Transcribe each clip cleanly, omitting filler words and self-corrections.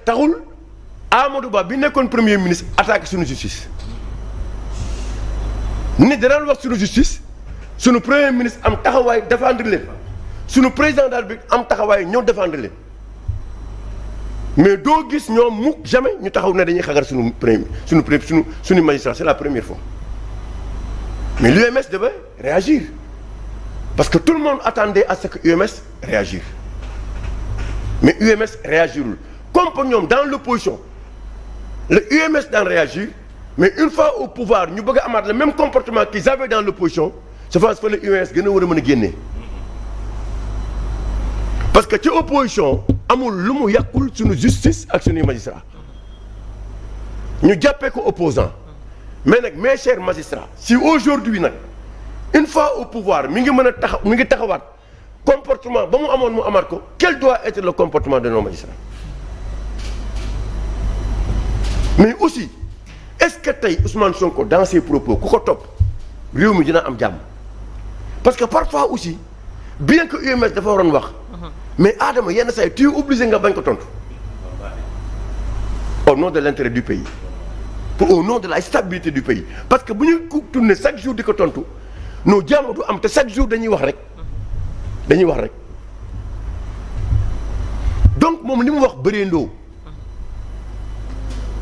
taxul Amadou Ba bi nekkoon premier ministre attaqué suñu justice nit danaan wax suñu justice suñu premier ministre am taxawaay défendre leen suñu président daal bi am taxawaay ñëw défendre leen mais doo gis ñoom mukk jamais ñu taxaw ne dañuy xagar suñu magistrat c'est la première fois mais l'UMS devait réagir parce que tout le monde attendait à ce que UMS réagisse mais UMS réagirul comme pour ñoom dans l'opposition le UMS daan réagir mais une fois au pouvoir ñu bëgg a amaat le même comportement qu'ils avaient dans l'opposition je pense que le UMS gën a war a mën a génnee parce que ci opposition amul lu mu yàqul suñu justice ak suñuy magistrat ñu jàppee ko opposant mais nag mes chers magistrats si aujourd'hui nag une fois au pouvoir mi ngi mën a taxaw mi ngi taxawaat comportement ba mu amoon mu amaat ko quel doit être le comportement de nos magistrats mais aussi est-ce que tey Ousmane Sonko dans ses propos ku ko topp réew mi dina am jàmm parce que parfois aussi bien que UMS dafa waroon wax mais Adama yenn saa yi tu es obligé nga bañ ko tontu au nom de l'intérêt du pays au nom de la stabilité du pays parce que bu ñu tourné chaque jour di ko tontu non jàmm du am te chaque jour dañuy wax rek donc moom li mu wax bëreendoo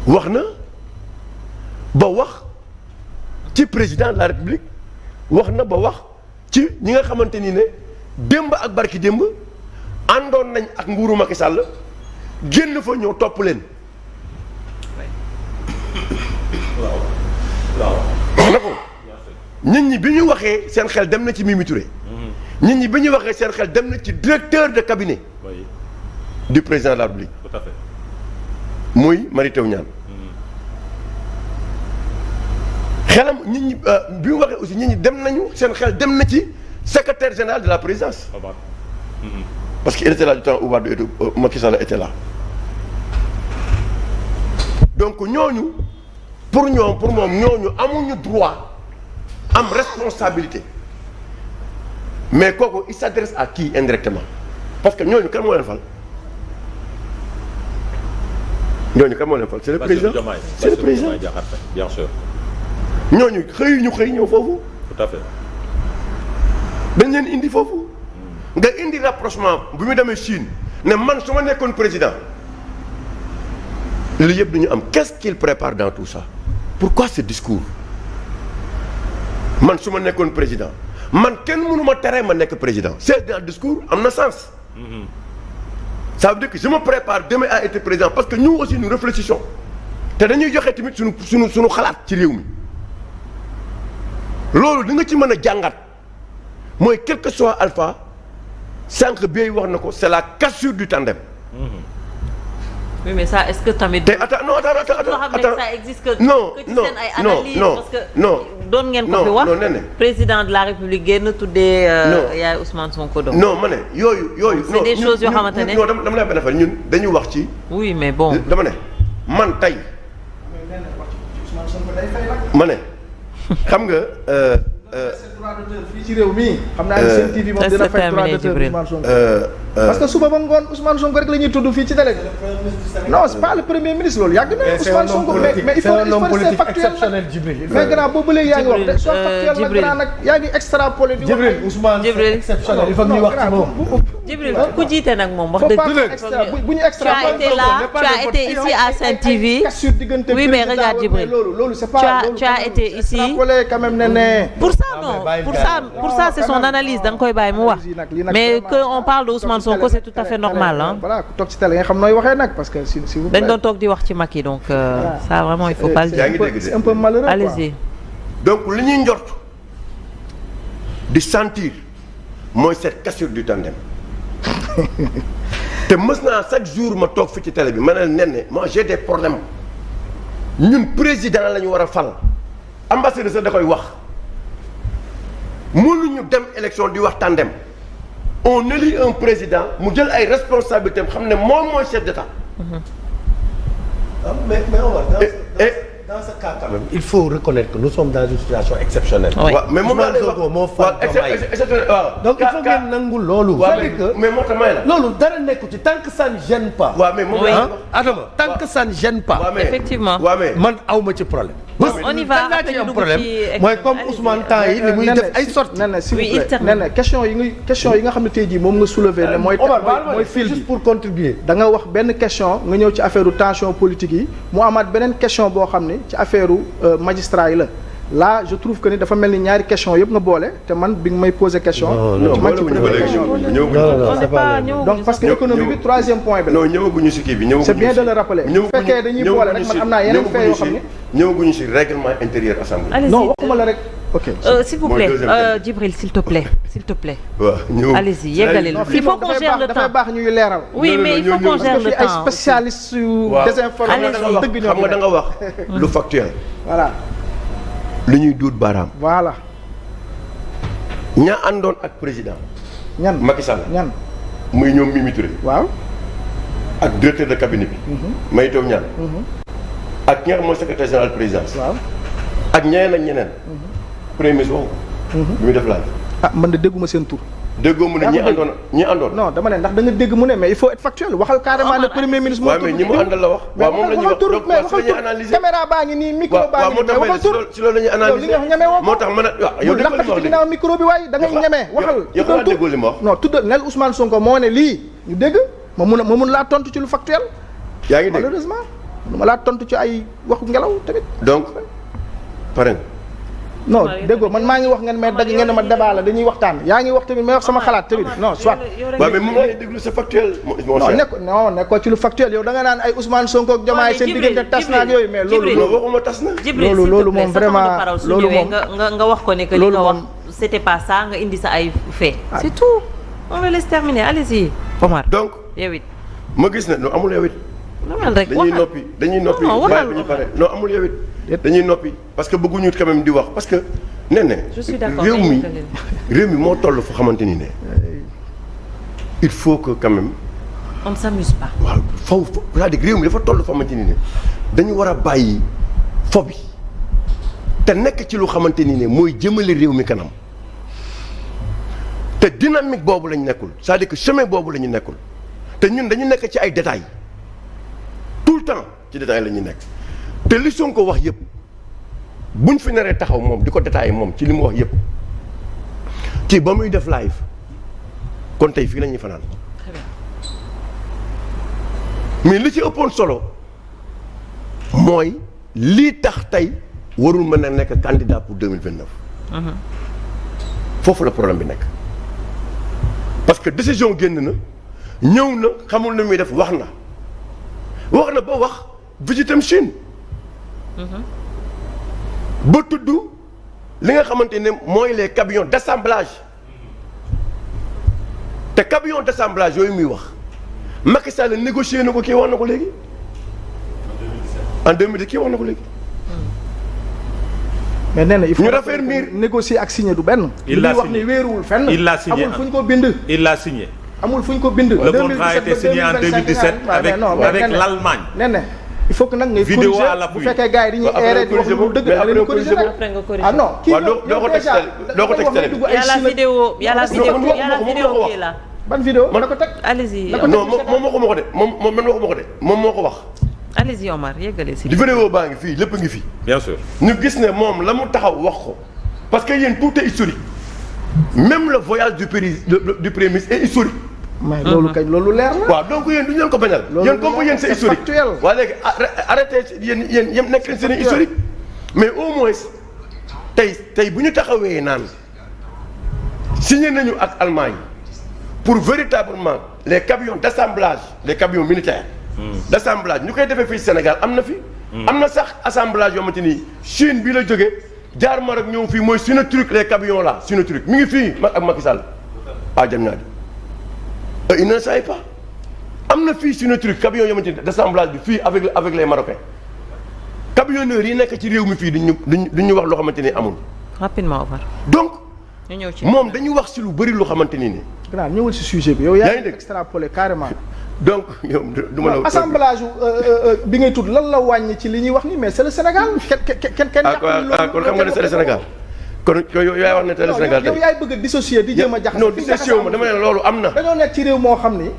wax na ba wax ci président de la république wax na ba wax ci ñi nga xamante ni ne démb ak barki démb àndoon nañ ak nguuru Macky Sall génn fa ñëw topp leen. waaw na ko nit ñi bi ñu waxee seen xel dem na ci Mimi Touré. nit ñi bi ñu waxee seen xel dem na ci directeur de cabinet du président de la République. Tout à fait. muy Mary Teuw Niane. xelam nit ñi bi mu waxee aussi nit ñi dem nañu seen xel dem na ci secrétaire général de la présidence. parce qu'il était là du temps où Wade Macky Sall était là. donc ñooñu pour moom ñooñu amuñu droit am responsabilité mais kooku il s'adresse à qui indirectement parce que ñooñu kan moo leen fal. c'est le président c'est le président bien sûr. ñooñu xëy ñëw foofu. tout à fait. dañ leen indi foofu. nga indi rapprochement bu mu demee Chine ne man su ma nekkoon président li yëpp dañu am qu'est-ce qu'il prépare dans tout ça pourquoi ce discours man su ma nekkoon président man kenn mënu ma tere ma nekk président c'est dans le discours am na sens. ça veut dire que je me prépare demain à être président parce que nous aussi nous réfléchissons te dañuy joxe tamit suñu xalaat ci réew mi loolu di nga ci mën a jàngat mooy quel que soit alpha sànq bi wax na ko c'est la cassure du tandem. oui mais ça est-ce que tamit. te attends ça existe que. non parce que doon ngeen ko fi wax président de la République génn tuddee. yaay Ousmane Sonko doom. non ma ne yooyu. c'est des choses yoo xamante ne non dama lay benn affaire ñun dañuy wax ci. oui mais bon dama ne man tey. ma ne xam nga. fii ci réew mi xam naa ne seen TV moom dina fay droit d'auteur Ousmane Sonko parce que suba ba ngoon Ousmane Sonko rek la ñuy tudd fii ci télé non c'est pas le premier ministre loolu yàgg na Ousmane Sonko mais il faut c'est factuel mais gannaaw boobu léegi yaa ngi wax de soit factuel nag gannaaw nag yaa ngi extrapolé di wax Jibril Ousmane c'est exceptionnel il faut ñu wax ci moom Jibril ku jiite nag moom wax dëgg bu ñu extrapolé tu as été ici à Sen TV oui mais regarde Jibril loolu c'est pas tu as été ici quand même ne pour ça c'est son analyse da nga koy bàyyi mu wax mais que on parle de Ousmane Sonko c'est tout à fait normal hein. voilà ku toog ci télé nga xam nooy waxee nag parce que si vous dañ doon toog di wax ci Macky donc ça vraiment il faut pas le dire. c'est un peu malheureux. Allez-y. donc li ñuy njort di sentir mooy cette cassure du tandem te mës naa chaque jour ma toog fi ci télé bi ma ne nen ne moi j'ai des problèmes ñun président la ñu war a fal ambassadeur sax da koy wax. mënuñu dem élection di wax tandem on élit un président mu jël ay responsabilités xam ne moom mooy chef d'État. mais Omar dans ce cas quand même il faut reconnaître que nous sommes dans une situation exceptionnelle. waaw mais moom laa lay wax moo fal waaw donc il faut ngeen nangul loolu. mais moo tax may la. loolu dara nekku ci tant que ça ne gêne pas. waaw mais moom laa Adama tant que ça ne gêne pas. effectivement man awma ci problème. on y va ci am problème mooy comme Ousmane temps yi li muy def ay sorties. nee na s'il vous plaît nee na question yi nga xam ne tey jii moom nga soulever ne mooy fil bi juste pour contribuer. da nga wax benn question nga ñëw ci affaire tension politique yi mu amaat beneen question boo xam ne ci affaire magistrat yi la là je trouve que ni dafa mel ni ñaari question yëpp nga boole te man bi nga may poser question. non donc parce que économie bi troisième point bi la. non ñëwaguñu si kii bi ñëwaguñu si c'est bien de le rappeler. bu fekkee dañuy boole rek man am naa yeneen fee yoo xam ne. ñëwaguñu si règlement intérieur assemblée. non waxuma la rek. ok s'il vous plaît Djibril s'il te plaît. waaw ñëw allez-y yeggaleel il faut qu'on gère le temps dafay baax ñuy leeral. oui mais il faut qu'on gère le temps ay spécialistes yu désinformation dëgg ñoo xam nga da nga wax lu factuel. voilà. lu ñuy duut baaraam. voilà. ña àndoon ak président. ñan Macky Sall ñan. muy ñoom Mimi Touré. waaw. ak directeur de cabinet bi. Mary Teuw Niane. ak ki nga xam mooy secrétaire général présidence. waaw. ak ñeneen. premier ministre waxu ko. bi muy def laaj. ah man de dégguma seen tur. déggoo mu ne ñi àndoon. non dama ne ndax da nga dégg mu ne mais il faut être factuel waxal carrément ne premier ministre. waaw mais ñi mu àndal la wax. waaw moom la ñuy wax donc waaw si la ñuy analyser. caméra baa ngi nii micro baa ngi nii mais waxal tur si loolu la ñuy analyser. yow li nga ñeme woo moo tax ma ne waaw yow déggoo li ma wax ci ginnaaw micro bi waaye da ngay ñeme waxal. yow xanaa déggoo li ma wax. non tuddal nel Ousmane Sonko moo ne lii ñu dégg ma mun laa tontu ci lu factuel. yaa ngi dégg malheureusement ma laa tontu ci ay waxu ngelaw tamit. donc pare non déggoo man maa ngi wax ngeen may dagg ngeen ma débat la dañuy waxtaan yaa ngi wax tamit may wax sama xalaat tamit non soit. waaw mais moom lay déglu c'est factuel. non nekkoo ci lu factuel yow da nga naan ay Ousmane Sonko ak Diomaye seen diggante tas na ak yooyu mais loolu waxuma tas na. loolu moom vraiment loolu moom nga wax ko ne que li nga wax c'était pas ça nga indi sa ay fait. c'est tout on le laisse terminer allez-y Omar. donc yow it ma gis ne non amul yow it. dañuy noppi waaye bu ñu pare non amul yow it dañuy noppi parce que bëgguñu quand même di wax parce que nee na réew mi moo toll fu xamante ni ne il faut que quand même on ne s'amuse pas. waaw faw c'est-à-dire réew mi dafa toll fu xamante ni ne dañu war a bàyyi fo bi te nekk ci lu xamante ni ne mooy jëmale réew mi kanam te dynamique boobu lañu nekkul c'est-à-dire que chemin boobu la ñu nekkul te ñun dañu nekk ci ay détails tout le temps ci détails la ñuy nekk te li Sonko wax yëpp buñ fi naree taxaw moom di ko détaillé moom ci li mu wax yëpp ci ba muy def live kon tey fii la ñuy fanaan mais li ci ëppoon solo mooy lii tax tey warul mën a nekk candidat pour 2029. foofu la problème bi nekk parce que décision génn na ñëw na xamul na muy def wax na ba wax visitam Chine. ba tudd li nga xamante ne mooy les camions d'assemblage te camion d'assemblage yooyu muy wax Macky Sall négocié na ko kii wax na ko léegi en 2017 kii wax na ko léegi. mais nee na il faut ñu raffermir négocier ak signer du benn. il l'a wax ni wéeruwul fenn. il l'a signé amul fu ñu ko bind. il l'a signé. amul fu ñu ko bind. le contrat a été signé en 2017 avec l'Allemagne. nee na il faut que nag ngay vidéo corriger à l'appui. bu fekkee gars yi dañuy erré di wax lu dëgg da leen corriger après nga corriger. ah non kii doo ko texte il y a la vidéo qui est là. ban vidéo mën na ko teg. allez-y non moom waxuma ko de moom man waxuma ko de moom moo ko wax. allez-y Omar yeggale si. di vidéo baa ngi fii lépp ngi fi. bien sûr. ñu gis ne moom la mu taxaw wax ko parce que yéen tout est historique même le voyage du premier ministre est historique. mais loolu kañ loolu leer na. waaw donc yéen du ñu leen ko bañal. yéen comme que yéen c'est historique waaw léegi arrêtez yéen nekk leen seen historique mais au moins tey bu ñu taxawee naan signé nañu ak Allemagne pour véritablement les camions d'assemblage les camions militaires. d'assemblage ñu koy defee fii Sénégal am na fi. am na sax assemblage yoo xamante ni Chine bii la jógee jaar Maroc ñëw fii mooy Synétruc les camions là Synétruc mi ngi fii ak Macky Sall à Diamniadio. il ne savait pas am na fii Synétruc camions yoo xamante ni d'assemblage bi fii avec les Marocains camionneurs yi nekk ci réew mi fii duñu wax loo xamante ni amul. rapidement Omar. donc ñu ñëw ci moom dañuy wax si lu bëri lu xamante ni. gannaaw ñëwal si sujet bi yow yaa ngi extrapolé carrément. donc yow du ma la. assemblage bi ngay tudd lan la wàññi ci li ñuy wax ni mais c'est le Sénégal kenn. kon xam nga ne c'est le Sénégal. kon yow yaay wax ne c'est le Sénégal yow yaay bëgg a dissocier di jéem a jaxase. non dissocier wu ma dama ne loolu am na. dañoo nekk ci réew moo xam ni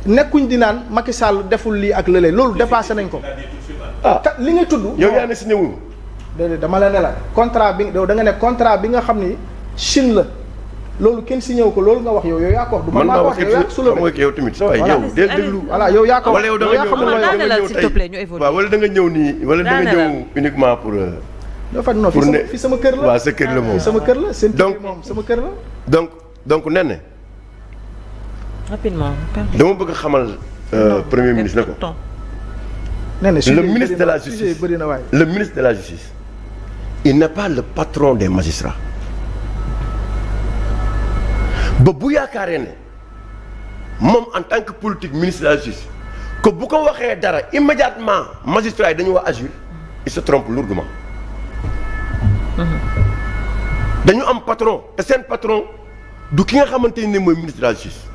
nekkuñ di naan Macky Sall deful lii ak lële loolu dépassé nañ ko. li ngay tudd. yow yaa ne signé wu. déedéet dama la ne la contrat bi da nga ne contrat bi nga xam ni Chine la loolu kenn signé wu ko loolu nga wax yow yaa ko wax. du man maa ko wax yow yaa ko soulevé yow tamit sa waay yow del déglu. voilà yow yaa ko wax yow da nga ñëw tey waaw wala da nga ñëw nii wala da nga ñëw uniquement pour. dafa non fii sama kër la. waaw sa kër la moom fii sama kër la seen moom sama kër la. donc nee na. rapidement. dama bëgg xamal premier ministre ne ko. nee na le ministre de la justice bëri na waay. le ministre de la justice il n'est pas le patron des magistrats ba bu yaakaaree ne moom en tant que politique ministre de la justice que bu ko waxee dara immédiatement magistrats yi dañu war agir il se trompe lourdement. dañu am patron te seen patron du ki nga xamante ni mooy ministre de la justice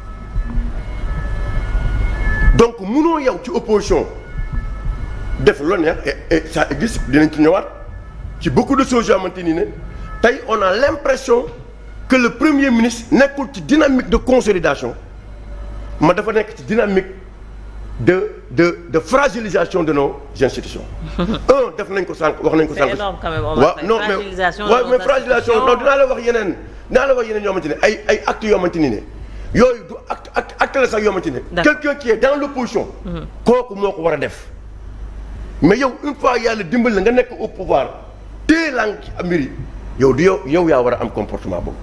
donc munoo yow ci opposition def lu neex et ça existe dinañ ci ñëwaat ci beaucoup de choses yoo xamante ni ne tey on a l'impression que le premier ministre nekkul ci dynamique de consolidation ma dafa nekk ci dynamique de fragilisation de nos institutions. def nañ ko sànq wax nañ ko sànq. c'est énorme quand même. waaw non mais fragilisation non dinaa la wax yeneen yoo xamante ne ay actes yoo xamante ni ne yooyu du acte la sax yoo xamante ne. quelqu'un qui est dans l'opposition. kooku moo ko war a def. mais yow une fois yàlla dimbal la nga nekk au pouvoir téye laa ngi ci mbir yi yow du yow yaa war a am comportement boobu.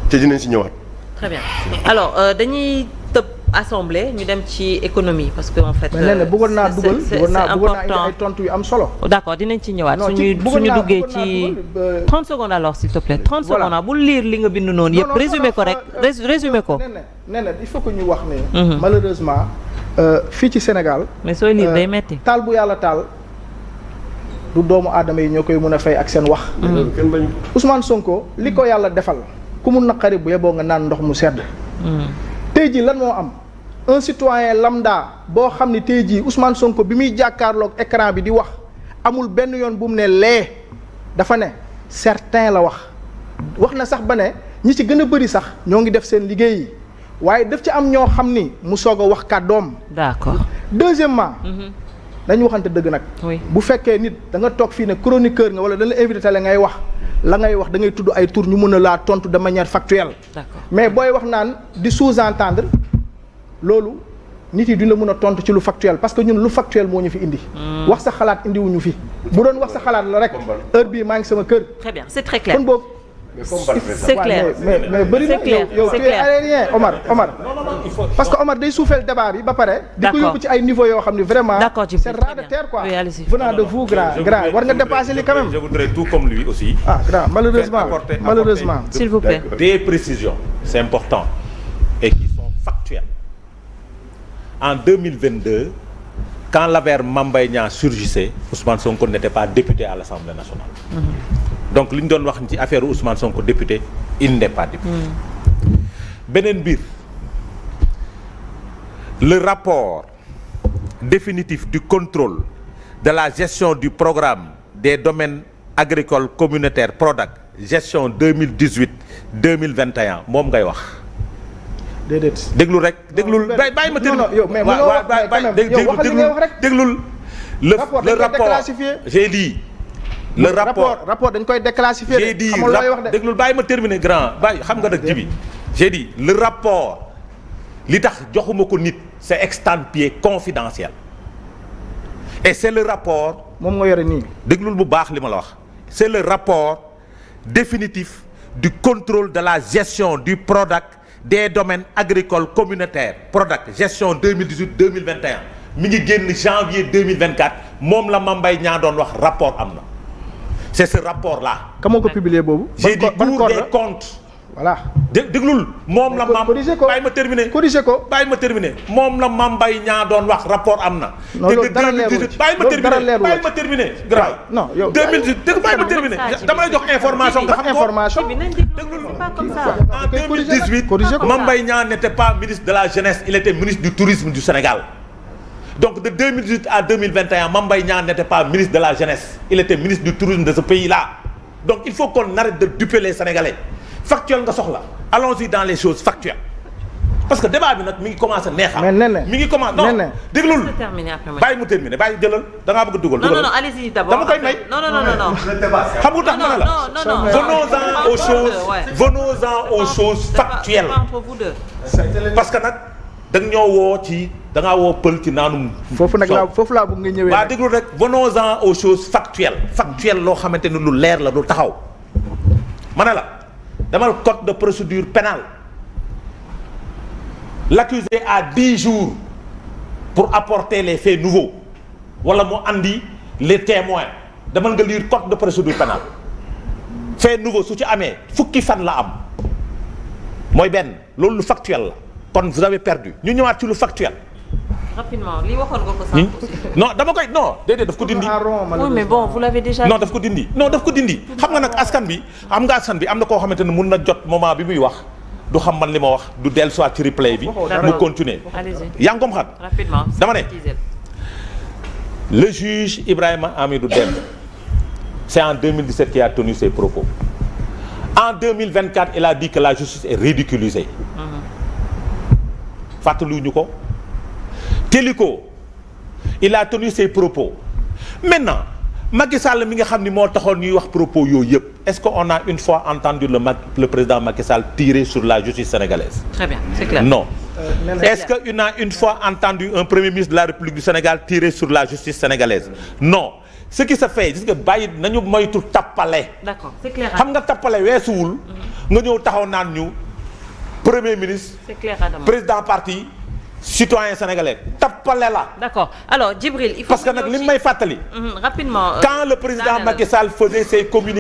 te dinañ si ñëwaat. très bien alors dañuy tëb assemblée ñu dem ci économie parce que en fait. mais nee na bëggoon naa indi ay tontu yu am solo. d'accord dinañ ci ñëwaat. suñu duggee ci 30 secondes alors s'il te plaît. 30 secondes bul lire li nga bind noonu yëpp. résumé ko rek résumé ko. nee na il faut que ñu wax ne. malheureusement fii ci Sénégal. mais sooy lire day metti. taal bu yàlla taal du doomu aadama yi ñoo koy mën a fay ak seen wax. Ousmane Sonko li ko yàlla defal ku mu naqari bu yeboo nga naan ndox mu sedd. tey jii lan moo am un citoyen lambda boo xam ni tey jii Ousmane Sonko bi muy jàkkaarloog écran bi di wax amul benn yoon bu mu ne lee dafa ne certain la wax na sax ba ne ñi ci gën a bëri sax ñoo ngi def seen liggéey yi waaye daf ci am ñoo xam ni mu soog a wax kàddoom. d'accord. deuxièmement. dañu waxante dëgg nag. bu fekkee nit da nga toog fii ne chroniqueur nga wala dañ la invité télé ngay wax la ngay wax da ngay tudd ay tur ñu mën a laa tontu de manière factuelle. d'accord mais booy wax naan di sous-entendre loolu nit yi duñ la mën a tontu ci lu factuel parce que ñun lu factuel moo ñu fi indi. wax sa xalaat indiwuñu fi. bu doon wax sa xalaat la rek heure bii maa ngi sama kër. très bien c'est très clair kon boobu. c'est clair mais bëri na yow tu es aérien Omar. parce que Omar day suufeel débat bi ba pare. di ko yóbbu ci ay niveau yoo xam ne vraiment. d'accord c'est ras de terre quoi. venant de vous grand war nga dépasser li quand même. je voudrais tout comme lui aussi. grand malheureusement. s'il vous plaît. Des précisions c'est important et qui sont factuelles. En 2022 quand l'affaire Mame Mbaye Niang surgissait Ousmane Sonko n'était pas député à l'Assemblée nationale. donc li ñu doon wax ci affaire Ousmane Sonko député il n'est pas député. beneen biir le rapport définitif du contrôle de la gestion du programme des domaines agricoles communautaires PRODAC gestion 2018-2021 moom ngay wax. déedéet déglul rek déglul bàyyi ma. non yow mais mënoo wax déglul le rapport j'ai dit. le rapport dañ koy déclassifier. j'ai dit déglul bàyyi ma terminer grand bàyyi xam nga nag ji bi j'ai dit le rapport li tax joxuma ko nit c'est extampé confidentiel et c'est le rapport. moom nga yore nii. déglul bu baax li ma la wax. c'est le rapport définitif du contrôle de la gestion du PRODAC des domaines agricoles communautaires PRODAC gestion 2018-2021 mi ngi génn janvier 2024 moom la Mame Mbaye Niang doon wax rapport am na. c'est ce rapport-là. ka moo ko publier boobu. j'ai dit Cour des comptes. voilà. déglul moom la Mame bàyyi ma terminer. corriger ko bàyyi ma terminer moom la Mame Mbaye Niang doon wax rapport am na. non loolu dara leerul ci bàyyi ma terminer grave. non yow 2018 bàyyi ma terminer damay jox information nga xam ko. information. déglul en 2018 Mame Mbaye Niang n'était pas ministre de la jeunesse il était ministre du tourisme du Sénégal. donc de 2018 à 2021 Mame Mbaye Niang n'était pas ministre de la jeunesse il était ministre du tourisme de ce pays-là donc il faut qu'on arrête de duper les Sénégalais factuel nga soxla allons-y dans les choses factuelles parce que débat bi nag mi ngi commencé neexal. mais nee mi ngi commencé non déglul. bàyyi mu terminer bàyyi jëlal da ngaa bëgg a dugal. non non allez-y d'abord dama koy may. non. xam nga tax ma ne la. non. venons-en aux choses factuelles. parce que nag da nga ñoo woo ci da ngaa woo pël ci naanum. foofu laa bëgg nga ñëwee. waa déglu rek venons-en aux choses factuelles loo xamante ni lu leer la lu taxaw. ma ne la demal code de procédure pénale l'accusé a 10 jours pour apporter les faits nouveaux wala mu andi les témoins demal nga lire code de procédure pénale fait nouveau su ci amee fukki fan la am mooy benn loolu lu factuel la kon vous avez perdu ñu ñëwaat ci lu factuel. rapidement li waxoon nga ko sànq aussi. non dama koy non déedéet daf ko dindi. oui mais bon vous l'avez déjà. non daf ko dindi xam nga nag askan bi am na koo xamante ne mun na jot moment bi muy wax du xam man li ma wax du dellu soit ci replay bi. mu continuer. allez-y yaa ngi ko xam. rapidement dama ne le juge Ibrahima Hamidou Dème c'est en 2017 qu'il a tenu ses propos en 2024 il a dit que la justice est ridiculisée. fàttaliwuñu ko. Téliko il a tenu ses propos maintenant Macky Sall mi nga xam ni moo taxoon ñuy wax propos yooyu yëpp est-ce que on a une fois entendu le président Macky Sall tirer sur la justice sénégalaise. Très bien, c'est clair. Non. Est-ce que on a une fois entendu un premier ministre de la République du Sénégal tirer sur la justice sénégalaise? Non. Ce qui se fait gis nga bàyyi nañu moytu tappale. D'accord, c'est clair. xam nga tappale weesuwul. nga ñëw taxaw naan ñu premier ministre. C'est clair Adama. Président parti. citoyen sénégalais tappale la. D'accord alors Djibril il faut parce que nag li may fàttali. rapidement quand le président Macky Sall faisait ses communications